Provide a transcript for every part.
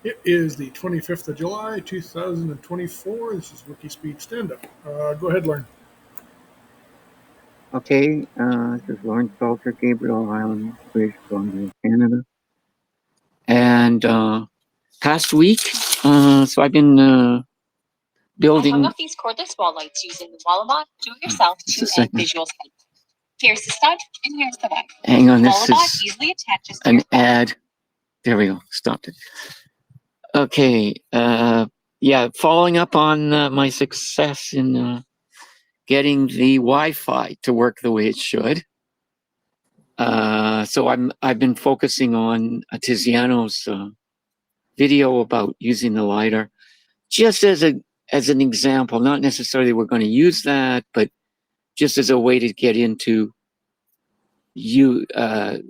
It is the 25th of July, 2024. This is WIKISPEED Standup. Go ahead, Lauren. Okay, this is Lawrence Salter, Gabriel Island, British Columbia, Canada. And past week, so I've been building. I hung up these cordless wall lights using the Wallabout do-it-yourself 2-egg visual set. Here's the stud, and here's the back. Hang on, this is easily attaches to an ad. There we go. Stopped it. Okay. Yeah, following up on my success in getting the Wi-Fi to work the way it should. So I've been focusing on Tiziano's video about using the LiDAR, just as an example. Not necessarily we're going to use that, but just as a way to get into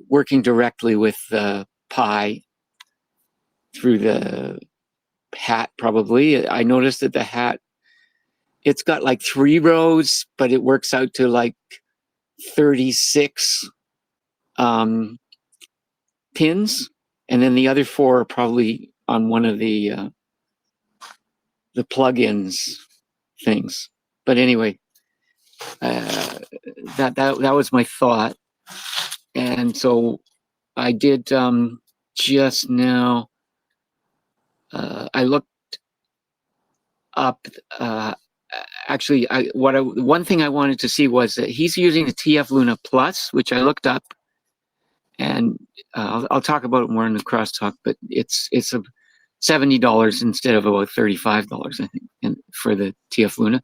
working directly with Pi through the hat. Probably, I noticed that the hat, it's got like 3 rows, but it works out to like 36 pins, and then the other 4 are probably on one of the plugins things. But anyway, that was my thought, and so I did just now. I looked up. Actually, one thing I wanted to see was that he's using the TF Luna Plus, which I looked up, and I'll talk about it more in the crosstalk. But it's a $70 instead of about $35, I think, for the TF Luna.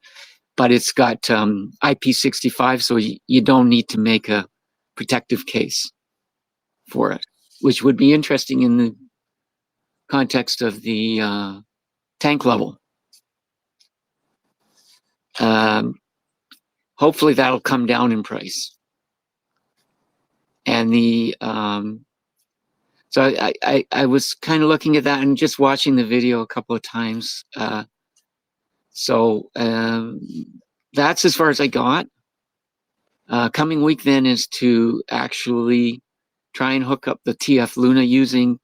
But it's got IP65, so you don't need to make a protective case for it, which would be interesting in the context of the tank level. Hopefully that'll come down in price. And the so I was kind of looking at that and just watching the video a couple of times. So that's as far as I got. Coming week then is to actually try and hook up the TF Luna using.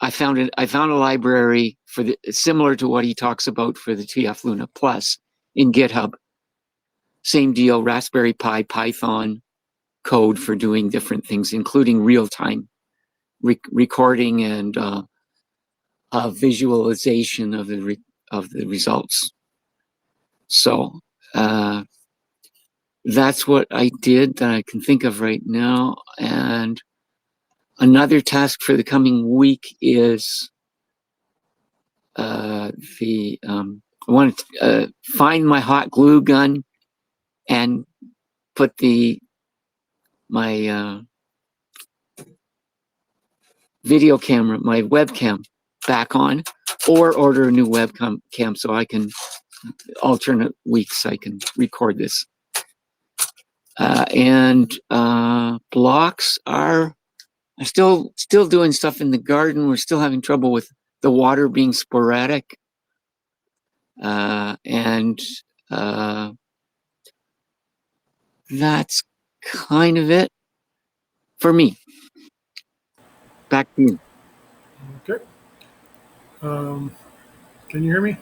I found a library for similar to what he talks about for the TF Luna Plus in GitHub. Same deal, Raspberry Pi Python code for doing different things, including real-time recording and visualization of the results. So that's what I did that I can think of right now. And another task for the coming week is I want to find my hot glue gun and put my video camera, my webcam, back on, or order a new webcam so I can alternate weeks I can record this. And blocks are still doing stuff in the garden. We're still having trouble with the water being sporadic, and that's kind of it for me. Back to you. Okay. Can you hear me?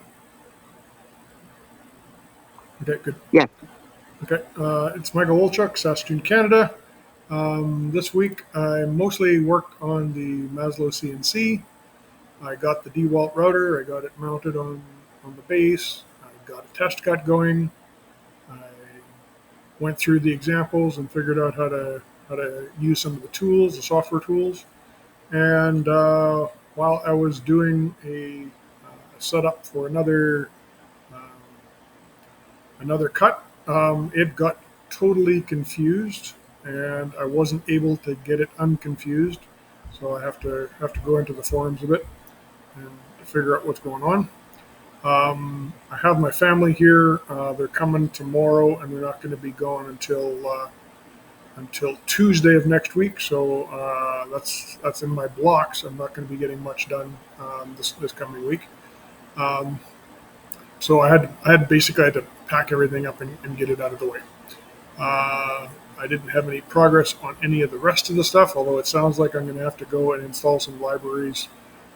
Okay, good. Yeah. Okay. It's Michael Wolchuk, Saskatoon, Canada. This week I mostly worked on the Maslow CNC. I got the DeWalt router. I got it mounted on the base. I got a test cut going. I went through the examples and figured out how to use some of the tools, the software tools. And while I was doing a setup for another cut, it got totally confused, and I wasn't able to get it unconfused. So I have to go into the forums a bit and figure out what's going on. I have my family here. They're coming tomorrow, and they're not going to be gone until Tuesday of next week. So that's in my blocks. I'm not going to be getting much done this coming week. So I had to pack everything up and get it out of the way. I didn't have any progress on any of the rest of the stuff, although it sounds like I'm going to have to go and install some libraries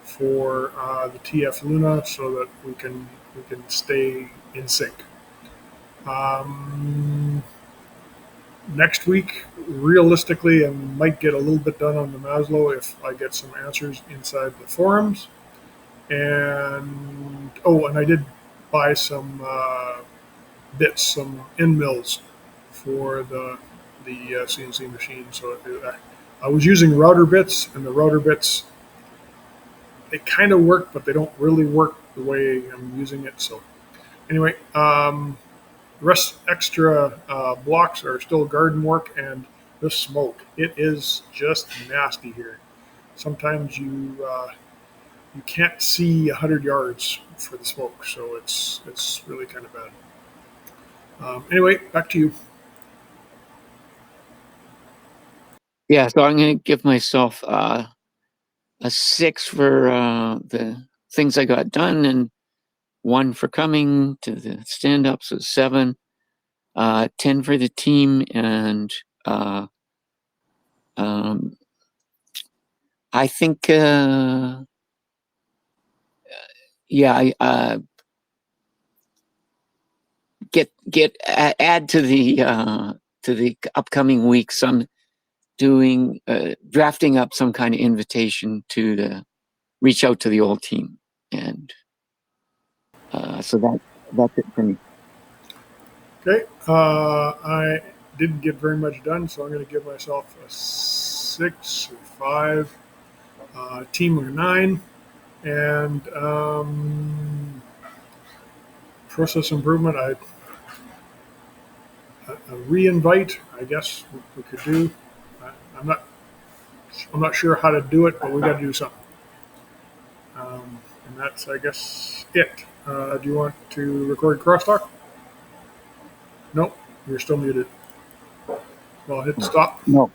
for the TF Luna so that we can stay in sync. Next week, realistically, I might get a little bit done on the Maslow if I get some answers inside the forums. And and I did buy some bits, some end mills for the CNC machine. So I was using router bits, and the router bits, they kind of work, but they don't really work the way I'm using it. So anyway, the rest extra blocks are still garden work, and the smoke. It is just nasty here. Sometimes you can't see 100 yards for the smoke, so it's really kind of bad. Anyway, back to you. Yeah, so I'm going to give myself a 6 for the things I got done, and 1 for coming to the stand-up, so 7. 10 for the team, and I think, yeah, I add to the upcoming weeks. I'm doing drafting up some kind of invitation to reach out to the old team, and so that's it for me. Okay, I didn't get very much done, so I'm going to give myself a 6 or 5, team of 9, and process improvement. A re-invite, I guess we could do. I'm not sure how to do it, but we got to do something. And that's, I guess, it. Do you want to record crosstalk? Nope, you're still muted. Well, hit stop. No.